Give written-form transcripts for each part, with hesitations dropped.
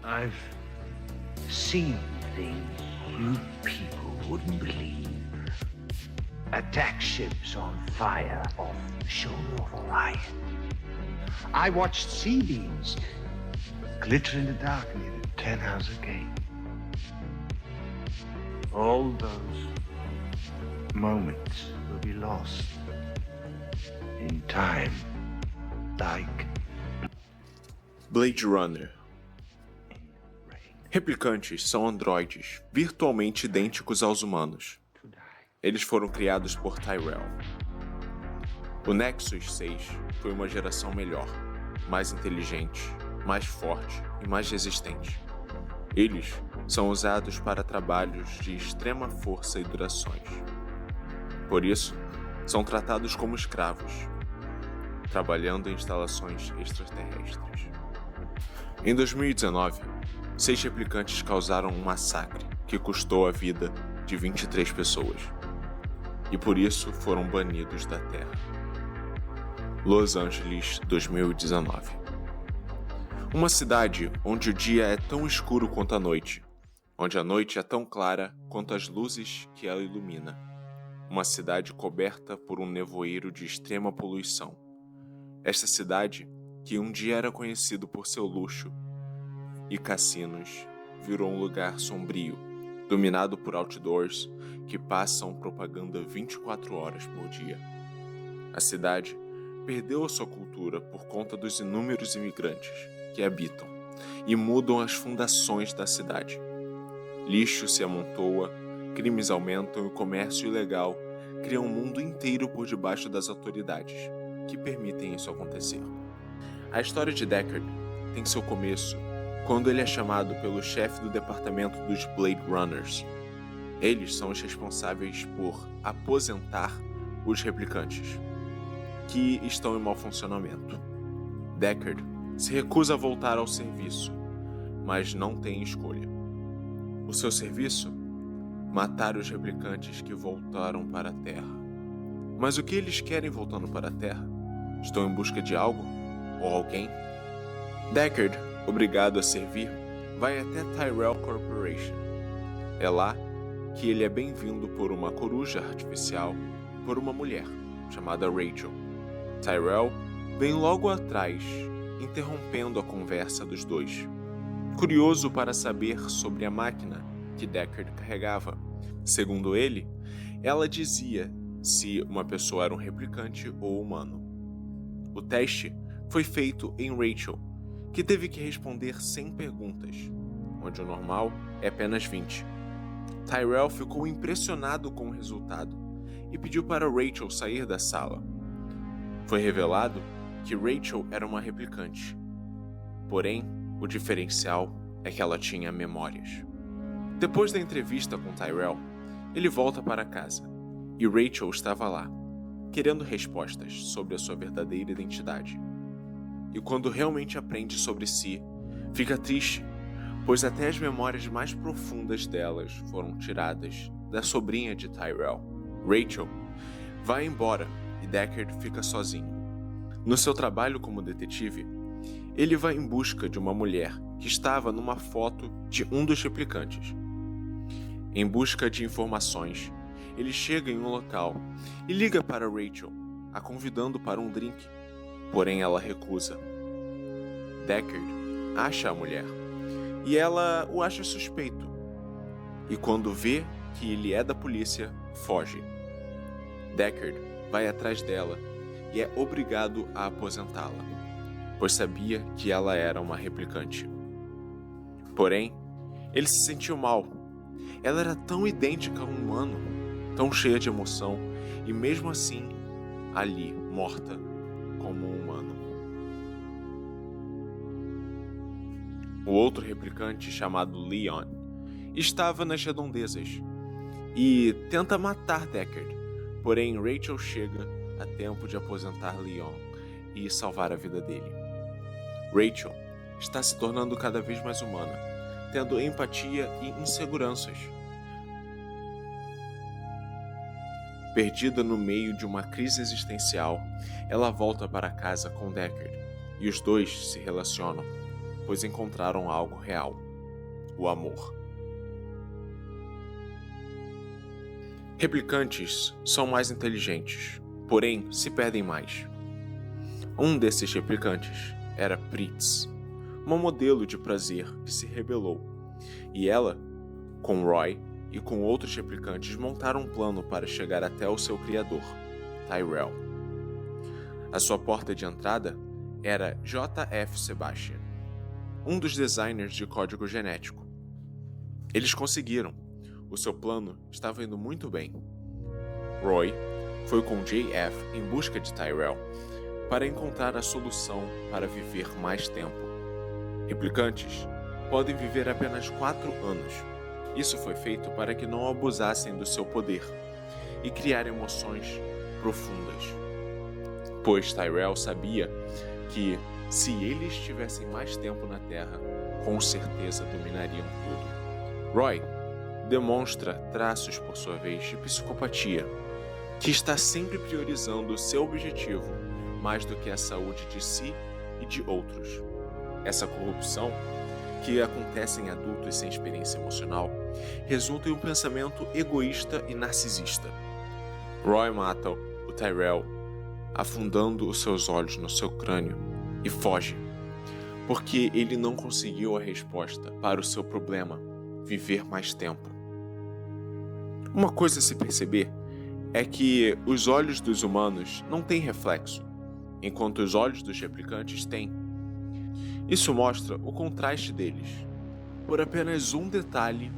I've seen things you people wouldn't believe. Attack ships on fire off the shoulder of Orion. I watched sea beams glitter in the dark near the 10-house gate. All those moments will be lost in time, like Blade Runner. Replicantes são androides virtualmente idênticos aos humanos. Eles foram criados por Tyrell. O Nexus 6 foi uma geração melhor, mais inteligente, mais forte e mais resistente. Eles são usados para trabalhos de extrema força e durações. Por isso, são tratados como escravos, trabalhando em instalações extraterrestres. Em 2019, 6 replicantes causaram um massacre que custou a vida de 23 pessoas, e por isso foram banidos da Terra. Los Angeles, 2019. Uma cidade onde o dia é tão escuro quanto a noite, onde a noite é tão clara quanto as luzes que ela ilumina. Uma cidade coberta por um nevoeiro de extrema poluição. Esta cidade, que um dia era conhecido por seu luxo e cassinos, virou um lugar sombrio, dominado por outdoors que passam propaganda 24 horas por dia. A cidade perdeu a sua cultura por conta dos inúmeros imigrantes que habitam e mudam as fundações da cidade. Lixo se amontoa, crimes aumentam e o comércio ilegal cria um mundo inteiro por debaixo das autoridades que permitem isso acontecer. A história de Deckard tem seu começo quando ele é chamado pelo chefe do departamento dos Blade Runners. Eles são os responsáveis por aposentar os replicantes, que estão em mau funcionamento. Deckard se recusa a voltar ao serviço, mas não tem escolha. O seu serviço? Matar os replicantes que voltaram para a Terra. Mas o que eles querem voltando para a Terra? Estão em busca de algo? Ou alguém? Deckard, obrigado a servir, vai até Tyrell Corporation. É lá que ele é bem-vindo por uma coruja artificial, por uma mulher chamada Rachel. Tyrell vem logo atrás, interrompendo a conversa dos dois. Curioso para saber sobre a máquina que Deckard carregava. Segundo ele, ela dizia se uma pessoa era um replicante ou humano. O teste foi feito em Rachel, que teve que responder 100 perguntas, onde o normal é apenas 20. Tyrell ficou impressionado com o resultado e pediu para Rachel sair da sala. Foi revelado que Rachel era uma replicante. Porém, o diferencial é que ela tinha memórias. Depois da entrevista com Tyrell, ele volta para casa e Rachel estava lá, querendo respostas sobre a sua verdadeira identidade. E quando realmente aprende sobre si, fica triste, pois até as memórias mais profundas delas foram tiradas da sobrinha de Tyrell. Rachel vai embora e Deckard fica sozinho. No seu trabalho como detetive, ele vai em busca de uma mulher que estava numa foto de um dos replicantes. Em busca de informações, ele chega em um local e liga para Rachel, a convidando para um drink. Porém, ela recusa. Deckard acha a mulher e ela o acha suspeito. E quando vê que ele é da polícia, foge. Deckard vai atrás dela e é obrigado a aposentá-la, pois sabia que ela era uma replicante. Porém, ele se sentiu mal. Ela era tão idêntica a um humano, tão cheia de emoção, e mesmo assim, ali, morta, como um humano. O outro replicante, chamado Leon, estava nas redondezas e tenta matar Deckard, porém Rachel chega a tempo de aposentar Leon e salvar a vida dele. Rachel está se tornando cada vez mais humana, tendo empatia e inseguranças. Perdida no meio de uma crise existencial, ela volta para casa com Deckard e os dois se relacionam. pois encontraram algo real: o amor. Replicantes são mais inteligentes, porém se perdem mais. Um desses replicantes era Pritz, uma modelo de prazer que se rebelou, e ela, com Roy e com outros replicantes, montaram um plano para chegar até o seu criador, Tyrell. A sua porta de entrada era J.F. Sebastian, um dos designers de código genético. Eles conseguiram. O seu plano estava indo muito bem. Roy foi com J.F. em busca de Tyrell para encontrar a solução para viver mais tempo. Replicantes podem viver apenas 4 anos. Isso foi feito para que não abusassem do seu poder e criar emoções profundas. Pois Tyrell sabia que, se eles tivessem mais tempo na Terra, com certeza dominariam tudo. Roy demonstra traços, por sua vez, de psicopatia, que está sempre priorizando o seu objetivo mais do que a saúde de si e de outros. Essa corrupção, que acontece em adultos sem experiência emocional, resulta em um pensamento egoísta e narcisista. Roy mata o Tyrell, afundando os seus olhos no seu crânio, e foge, porque ele não conseguiu a resposta para o seu problema: viver mais tempo. Uma coisa a se perceber é que os olhos dos humanos não têm reflexo, enquanto os olhos dos replicantes têm. Isso mostra o contraste deles. Por apenas um detalhe,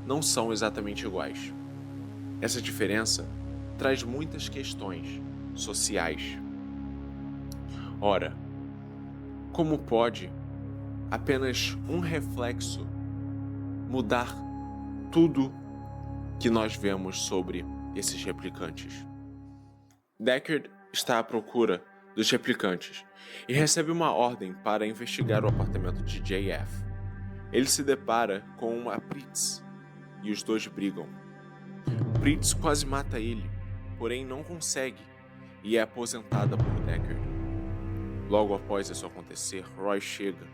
não são exatamente iguais. Essa diferença traz muitas questões sociais. Ora, como pode apenas um reflexo mudar tudo que nós vemos sobre esses replicantes? Deckard está à procura dos replicantes e recebe uma ordem para investigar o apartamento de JF. Ele se depara com a Pritz e os dois brigam. Pritz quase mata ele, porém não consegue e é aposentada por Deckard. Logo após isso acontecer, Roy chega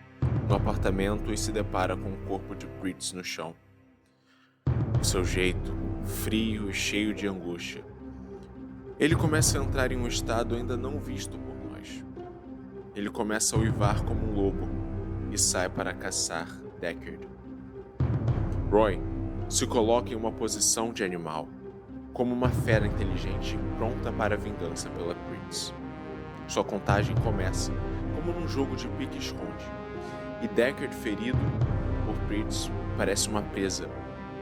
no apartamento e se depara com o corpo de Pritz no chão. O seu jeito, frio e cheio de angústia. Ele começa a entrar em um estado ainda não visto por nós. Ele começa a uivar como um lobo e sai para caçar Deckard. Roy se coloca em uma posição de animal, como uma fera inteligente pronta para a vingança pela Pritz. Sua contagem começa como num jogo de pique-esconde, e Deckard, ferido por Pritz, parece uma presa,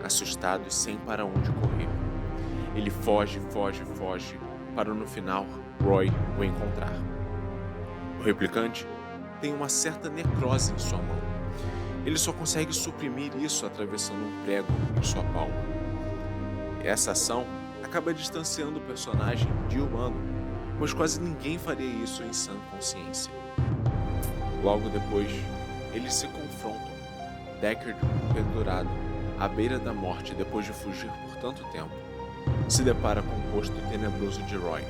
assustado e sem para onde correr. Ele foge, para no final Roy o encontrar. O replicante tem uma certa necrose em sua mão. Ele só consegue suprimir isso atravessando um prego em sua palma. Essa ação acaba distanciando o personagem de humano, pois quase ninguém faria isso em sã consciência. Logo depois, eles se confrontam. Deckard, pendurado à beira da morte depois de fugir por tanto tempo, se depara com o rosto tenebroso de Roy.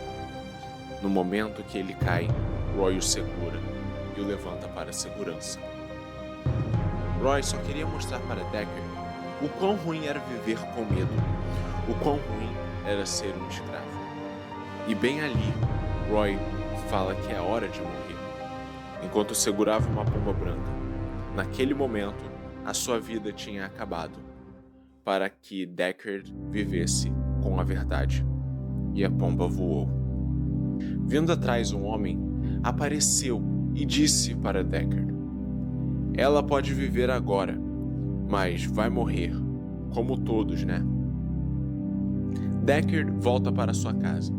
No momento que ele cai, Roy o segura e o levanta para a segurança. Roy só queria mostrar para Deckard o quão ruim era viver com medo, o quão ruim era ser um escravo. E bem ali, Roy fala que é hora de morrer, enquanto segurava uma pomba branca. Naquele momento, a sua vida tinha acabado, para que Deckard vivesse com a verdade. E a pomba voou. Vindo atrás, um homem apareceu e disse para Deckard: "Ela pode viver agora, mas vai morrer, como todos, né?" Deckard volta para sua casa,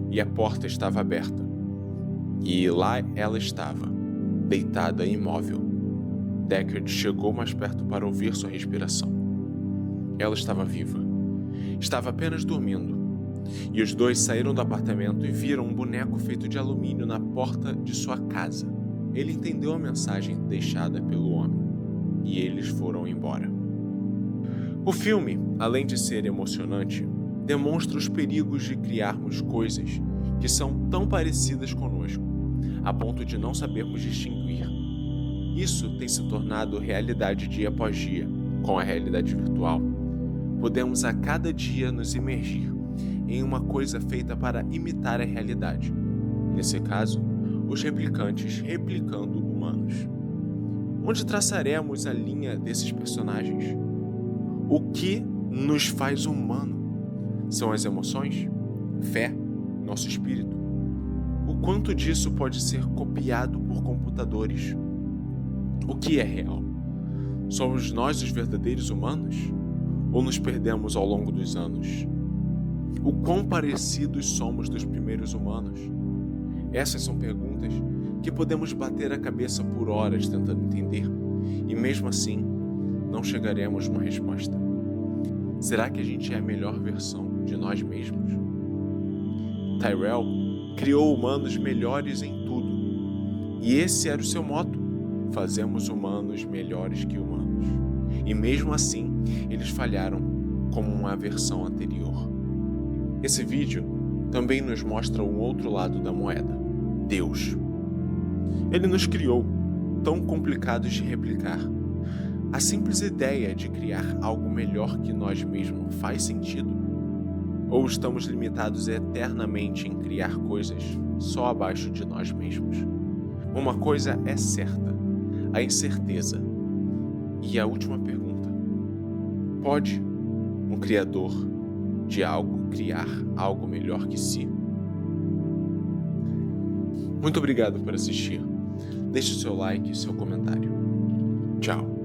e a porta estava aberta. E lá ela estava, deitada e imóvel. Deckard chegou mais perto para ouvir sua respiração. Ela estava viva. Estava apenas dormindo. E os dois saíram do apartamento e viram um boneco feito de alumínio na porta de sua casa. Ele entendeu a mensagem deixada pelo homem, e eles foram embora. O filme, além de ser emocionante, demonstra os perigos de criarmos coisas que são tão parecidas conosco, a ponto de não sabermos distinguir. Isso tem se tornado realidade dia após dia, com a realidade virtual. Podemos a cada dia nos imergir em uma coisa feita para imitar a realidade. Nesse caso, os replicantes replicando humanos. Onde traçaremos a linha desses personagens? O que nos faz humano? São as emoções? Fé? Nosso espírito? O quanto disso pode ser copiado por computadores? O que é real? Somos nós os verdadeiros humanos? Ou nos perdemos ao longo dos anos? O quão parecidos somos dos primeiros humanos? Essas são perguntas que podemos bater a cabeça por horas tentando entender, e mesmo assim, não chegaremos a uma resposta. Será que a gente é a melhor versão de nós mesmos? Tyrell criou humanos melhores em tudo, e esse era o seu motto: fazemos humanos melhores que humanos. E mesmo assim, eles falharam como uma versão anterior. Esse vídeo também nos mostra um outro lado da moeda: Deus. Ele nos criou, tão complicados de replicar. A simples ideia de criar algo melhor que nós mesmos faz sentido? Ou estamos limitados eternamente em criar coisas só abaixo de nós mesmos? Uma coisa é certa: a incerteza. E a última pergunta: pode um criador de algo criar algo melhor que si? Muito obrigado por assistir. Deixe o seu like e seu comentário. Tchau.